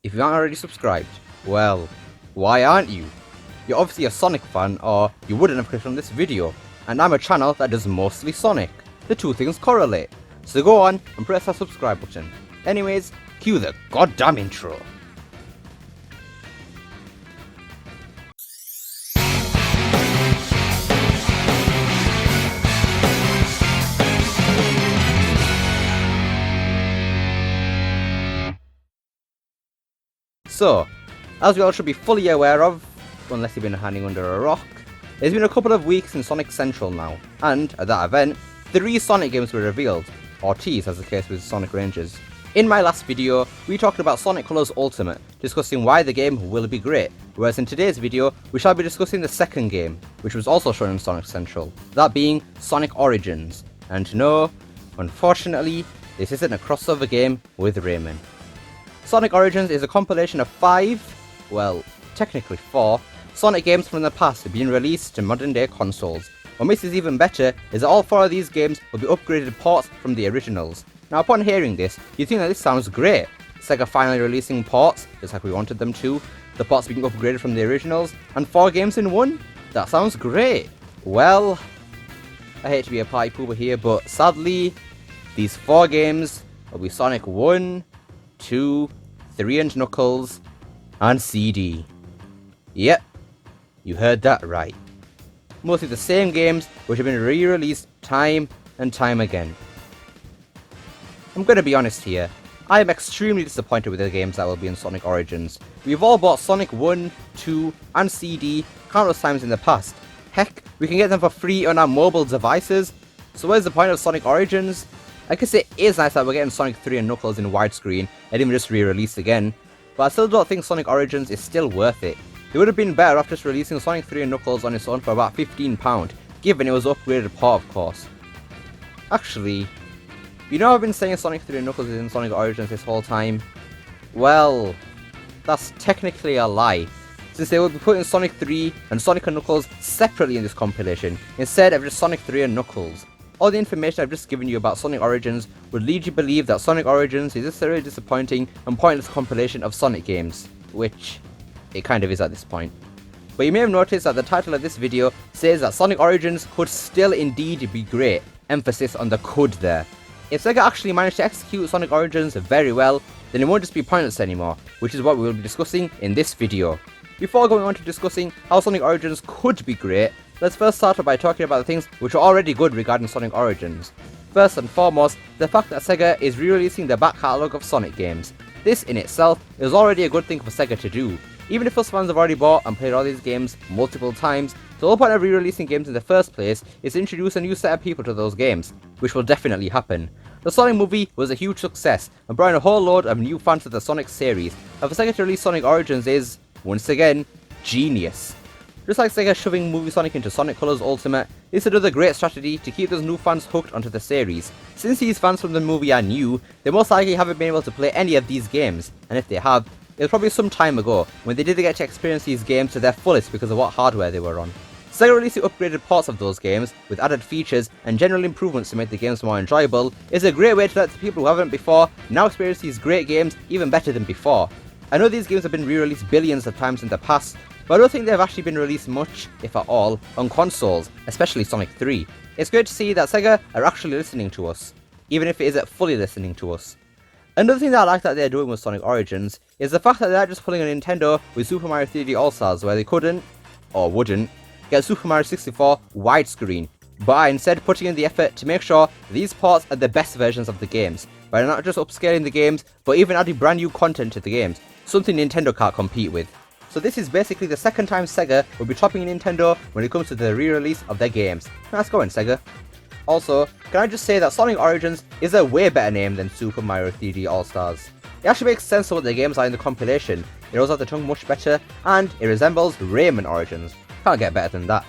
if you aren't already subscribed, well, why aren't you? You're obviously a Sonic fan, or you wouldn't have clicked on this video, and I'm a channel that does mostly Sonic. The two things correlate, so go on and press that subscribe button. Anyways, cue the goddamn intro. So, as we all should be fully aware of, unless you've been hiding under a rock, it's been a couple of weeks in Sonic Central now, and at that event, 3 Sonic games were revealed, or teased as the case with Sonic Rangers. In my last video, we talked about Sonic Colors Ultimate, discussing why the game will be great, whereas in today's video, we shall be discussing the second game, which was also shown in Sonic Central, that being Sonic Origins. And no, unfortunately, this isn't a crossover game with Rayman. Sonic Origins is a compilation of 5, well, technically 4, Sonic games from the past being released to modern day consoles. What makes this even better is that all 4 of these games will be upgraded ports from the originals. Now upon hearing this, you think that this sounds great. Sega finally releasing ports, just like we wanted them to, the ports being upgraded from the originals, and 4 games in one? That sounds great. Well, I hate to be a party pooper here, but sadly, these 4 games will be Sonic 1, 2, 3 and Knuckles, and CD. Yep, you heard that right. Mostly the same games which have been re-released time and time again. I'm gonna be honest here, I am extremely disappointed with the games that will be in Sonic Origins. We've all bought Sonic 1, 2, and CD countless times in the past. Heck, we can get them for free on our mobile devices, so where's the point of Sonic Origins? I guess it is nice that we're getting Sonic 3 and Knuckles in widescreen and even just re-released again, but I still don't think Sonic Origins is still worth it. It would have been better off just releasing Sonic 3 and Knuckles on its own for about £15, given it was an upgraded port of course. Actually, you know I've been saying Sonic 3 and Knuckles is in Sonic Origins this whole time? Well, that's technically a lie, since they will be putting Sonic 3 and Sonic and Knuckles separately in this compilation, instead of just Sonic 3 and Knuckles. All the information I've just given you about Sonic Origins would lead you to believe that Sonic Origins is a thoroughly disappointing and pointless compilation of Sonic games, which it kind of is at this point. But you may have noticed that the title of this video says that Sonic Origins could still indeed be great, emphasis on the could there. If Sega actually managed to execute Sonic Origins very well, then it won't just be pointless anymore, which is what we will be discussing in this video. Before going on to discussing how Sonic Origins could be great, let's first start off by talking about the things which are already good regarding Sonic Origins. First and foremost, the fact that Sega is re-releasing the back catalogue of Sonic games. This in itself is already a good thing for Sega to do. Even if us fans have already bought and played all these games multiple times, the whole point of re-releasing games in the first place is to introduce a new set of people to those games, which will definitely happen. The Sonic movie was a huge success and brought in a whole load of new fans to the Sonic series, and for Sega to release Sonic Origins is, once again, genius. Just like Sega shoving Movie Sonic into Sonic Colors Ultimate, this is another great strategy to keep those new fans hooked onto the series. Since these fans from the movie are new, they most likely haven't been able to play any of these games, and if they have, it was probably some time ago when they didn't get to experience these games to their fullest because of what hardware they were on. Sega releasing upgraded ports of those games, with added features and general improvements to make the games more enjoyable, is a great way to let the people who haven't before now experience these great games even better than before. I know these games have been re-released billions of times in the past, but I don't think they've actually been released much, if at all, on consoles, especially Sonic 3. It's great to see that Sega are actually listening to us, even if it isn't fully listening to us. Another thing that I like that they're doing with Sonic Origins is the fact that they're just pulling a Nintendo with Super Mario 3D All-Stars where they couldn't, or wouldn't, get Super Mario 64 widescreen, but are instead putting in the effort to make sure these ports are the best versions of the games, by not just upscaling the games, but even adding brand new content to the games, something Nintendo can't compete with. So this is basically the second time Sega will be topping Nintendo when it comes to the re-release of their games. Nice going, Sega. Also, can I just say that Sonic Origins is a way better name than Super Mario 3D All-Stars. It actually makes sense to what the games are in the compilation, it rolls off the tongue much better, and it resembles Rayman Origins. Can't get better than that.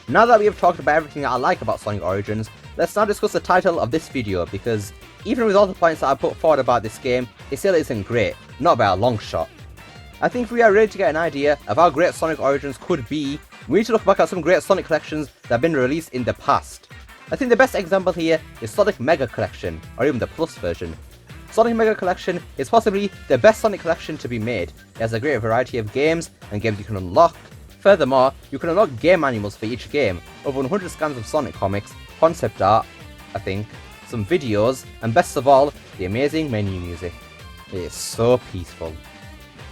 Now that we have talked about everything that I like about Sonic Origins, let's now discuss the title of this video, because even with all the points that I put forward about this game, it still isn't great, not by a long shot. I think if we are ready to get an idea of how great Sonic Origins could be, we need to look back at some great Sonic collections that have been released in the past. I think the best example here is Sonic Mega Collection, or even the Plus version. Sonic Mega Collection is possibly the best Sonic collection to be made. It has a great variety of games and games you can unlock. Furthermore, you can unlock game manuals for each game, over 100 scans of Sonic comics, concept art, I think, some videos, and best of all, the amazing menu music. It is so peaceful.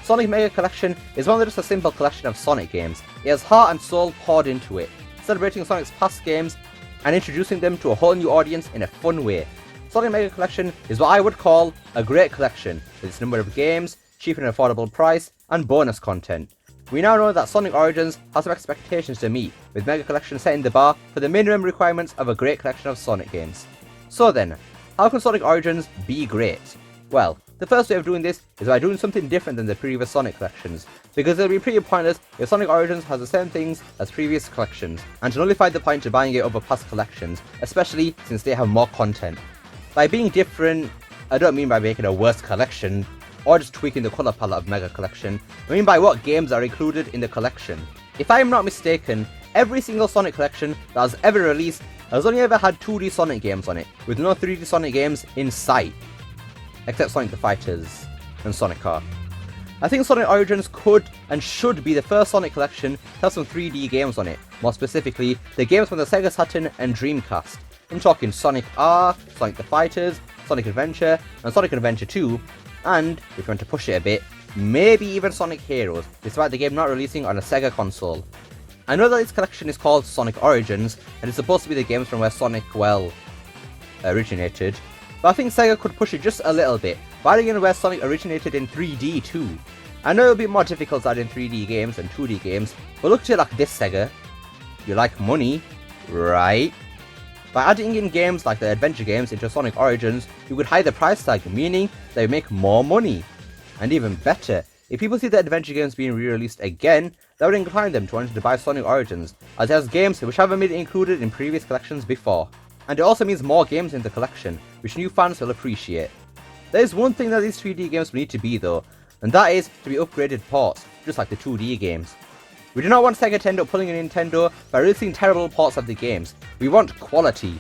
Sonic Mega Collection is more than just a simple collection of Sonic games. It has heart and soul poured into it, celebrating Sonic's past games and introducing them to a whole new audience in a fun way. Sonic Mega Collection is what I would call a great collection, with its number of games, cheap and affordable price, and bonus content. We now know that Sonic Origins has some expectations to meet, with Mega Collection setting the bar for the minimum requirements of a great collection of Sonic games. So then, how can Sonic Origins be great? Well, the first way of doing this is by doing something different than the previous Sonic collections, because it will be pretty pointless if Sonic Origins has the same things as previous collections, and to nullify the point of buying it over past collections, especially since they have more content. By being different, I don't mean by making a worse collection, or just tweaking the colour palette of Mega Collection. I mean by what games are included in the collection. If I am not mistaken, every single Sonic collection that has ever released has only ever had 2D Sonic games on it, with no 3D Sonic games in sight. Except Sonic the Fighters and Sonic Car. I think Sonic Origins could and should be the first Sonic collection to have some 3D games on it, more specifically, the games from the Sega Saturn and Dreamcast. I'm talking Sonic R, Sonic the Fighters, Sonic Adventure, and Sonic Adventure 2, and, if you want to push it a bit, maybe even Sonic Heroes, despite the game not releasing on a Sega console. I know that this collection is called Sonic Origins, and it's supposed to be the games from where Sonic, originated, but I think Sega could push it just a little bit, by adding in where Sonic originated in 3D too. I know it'll be more difficult to add in 3D games than 2D games, but look at it like this, Sega. You like money, right? By adding in games like the adventure games into Sonic Origins, you could hide the price tag, meaning they make more money. And even better, if people see the adventure games being re-released again, that would incline them to wanting to buy Sonic Origins, as it has games which haven't been included in previous collections before. And it also means more games in the collection, which new fans will appreciate. There is one thing that these 3D games will need to be though, and that is to be upgraded ports, just like the 2D games. We do not want Sega to end up pulling a Nintendo by releasing terrible ports of the games. We want quality.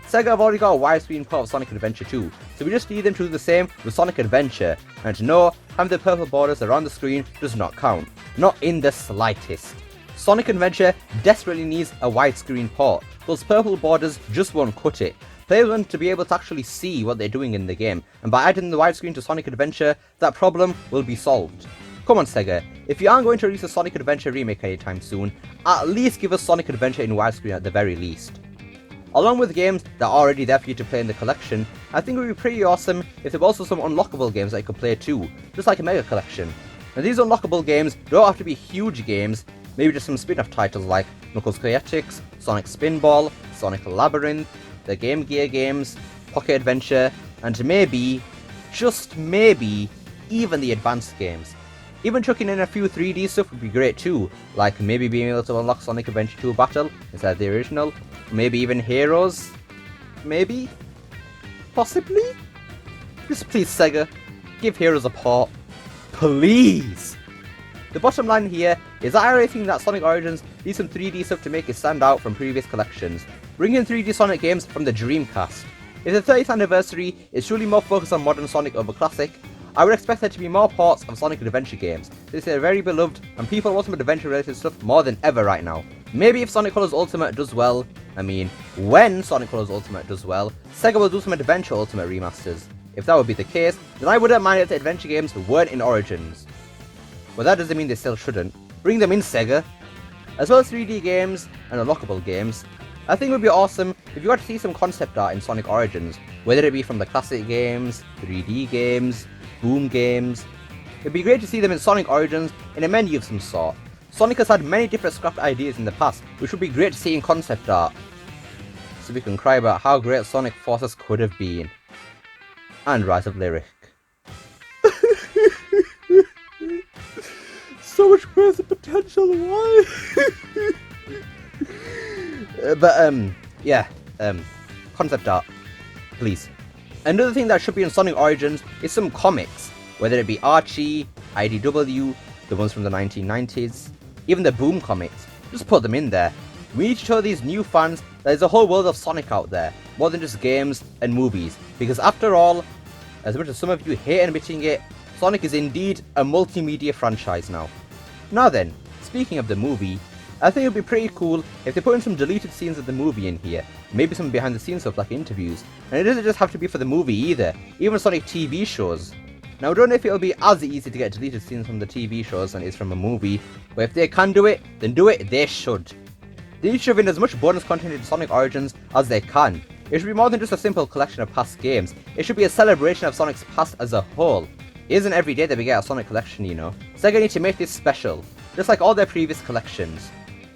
Sega have already got a widescreen port of Sonic Adventure 2, so we just need them to do the same with Sonic Adventure, and to know having the purple borders around the screen does not count. Not in the slightest. Sonic Adventure desperately needs a widescreen port. Those purple borders just won't cut it. Players want to be able to actually see what they're doing in the game, and by adding the widescreen to Sonic Adventure, that problem will be solved. Come on Sega, if you aren't going to release a Sonic Adventure remake anytime soon, at least give us Sonic Adventure in widescreen at the very least. Along with games that are already there for you to play in the collection, I think it would be pretty awesome if there were also some unlockable games that you could play too, just like a Mega Collection. And these unlockable games don't have to be huge games, maybe just some spin-off titles like Knuckles Chaotix, Sonic Spinball, Sonic Labyrinth, the Game Gear games, Pocket Adventure, and maybe, just maybe, even the advanced games. Even chucking in a few 3D stuff would be great too, like maybe being able to unlock Sonic Adventure 2 Battle instead of the original, maybe even Heroes, maybe? Possibly? Just please Sega, give Heroes a port. Please! The bottom line here is that I really think that Sonic Origins needs some 3D stuff to make it stand out from previous collections. Bring in 3D Sonic games from the Dreamcast. If the 30th anniversary is truly more focused on modern Sonic over classic, I would expect there to be more ports of Sonic Adventure games. This is very beloved and people want some adventure related stuff more than ever right now. Maybe if Sonic Colors Ultimate does well, when Sonic Colors Ultimate does well, Sega will do some Adventure Ultimate remasters. If that would be the case, then I wouldn't mind if the adventure games weren't in Origins. But that doesn't mean they still shouldn't. Bring them in Sega. As well as 3D games and unlockable games, I think it would be awesome if you got to see some concept art in Sonic Origins, whether it be from the classic games, 3D games, Boom games. It'd be great to see them in Sonic Origins in a menu of some sort. Sonic has had many different scrapped ideas in the past, which would be great to see in concept art. So we can cry about how great Sonic Forces could have been. And Rise of Lyric. So much crazy potential, why? Concept art, please. Another thing that should be in Sonic Origins is some comics, whether it be Archie, IDW, the ones from the 1990s, even the Boom comics. Just put them in there. We need to show these new fans that there's a whole world of Sonic out there, more than just games and movies, because after all, As much as some of you hate admitting it, Sonic is indeed a multimedia franchise now. Now then, speaking of the movie, I think it would be pretty cool if they put in some deleted scenes of the movie in here, maybe some behind the scenes stuff like interviews, and it doesn't just have to be for the movie either, even Sonic TV shows. Now I don't know if it'll be as easy to get deleted scenes from the TV shows than it is from a movie, but if they can do it, then do it, they should. They need to shove in as much bonus content into Sonic Origins as they can. It should be more than just a simple collection of past games, it should be a celebration of Sonic's past as a whole. It isn't every day that we get a Sonic collection, you know. Sega need to make this special, just like all their previous collections.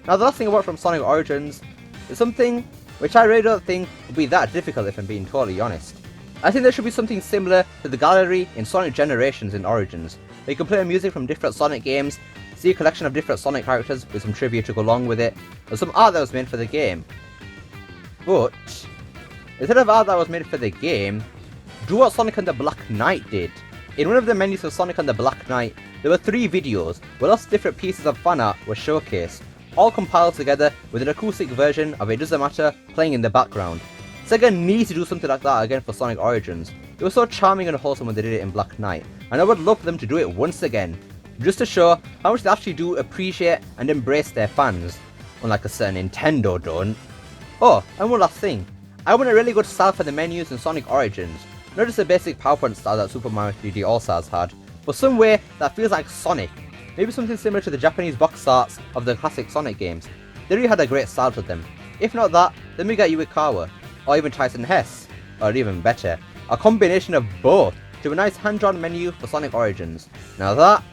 Now the last thing I want from Sonic Origins is something which I really don't think would be that difficult if I'm being totally honest. I think there should be something similar to the gallery in Sonic Generations in Origins, where you can play music from different Sonic games, see a collection of different Sonic characters with some trivia to go along with it, and some art that was made for the game. But instead of art that was made for the game, do what Sonic and the Black Knight did. In one of the menus of Sonic and the Black Knight, there were 3 videos where lots of different pieces of fan art were showcased, all compiled together with an acoustic version of It Doesn't Matter playing in the background. Sega needs to do something like that again for Sonic Origins. It was so charming and wholesome when they did it in Black Knight, and I would love for them to do it once again, just to show how much they actually do appreciate and embrace their fans, unlike a certain Nintendo don't. Oh, and one last thing, I want a really good style for the menus in Sonic Origins, not just a basic PowerPoint style that Super Mario 3D All-Stars had, but some way that feels like Sonic. Maybe something similar to the Japanese box arts of the classic Sonic games. They really had a great style to them. If not that, then we got Yuikawa, or even Tyson Hess, or even better, a combination of both to a nice hand-drawn menu for Sonic Origins. Now that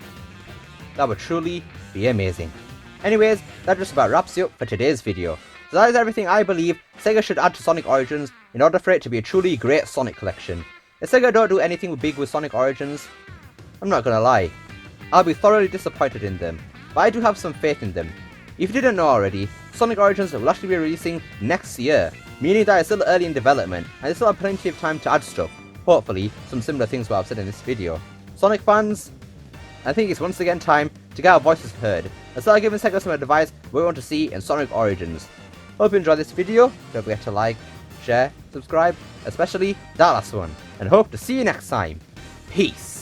would truly be amazing. Anyways, that just about wraps it up for today's video. So that is everything I believe Sega should add to Sonic Origins in order for it to be a truly great Sonic collection. If Sega don't do anything big with Sonic Origins, I'm not gonna lie, I'll be thoroughly disappointed in them, but I do have some faith in them. If you didn't know already, Sonic Origins will actually be releasing next year, meaning that it's still early in development and they still have plenty of time to add stuff, hopefully some similar things to what I've said in this video. Sonic fans, I think it's once again time to get our voices heard and start giving Sega some advice we want to see in Sonic Origins. Hope you enjoyed this video, don't forget to like, share, subscribe, especially that last one, and hope to see you next time. Peace!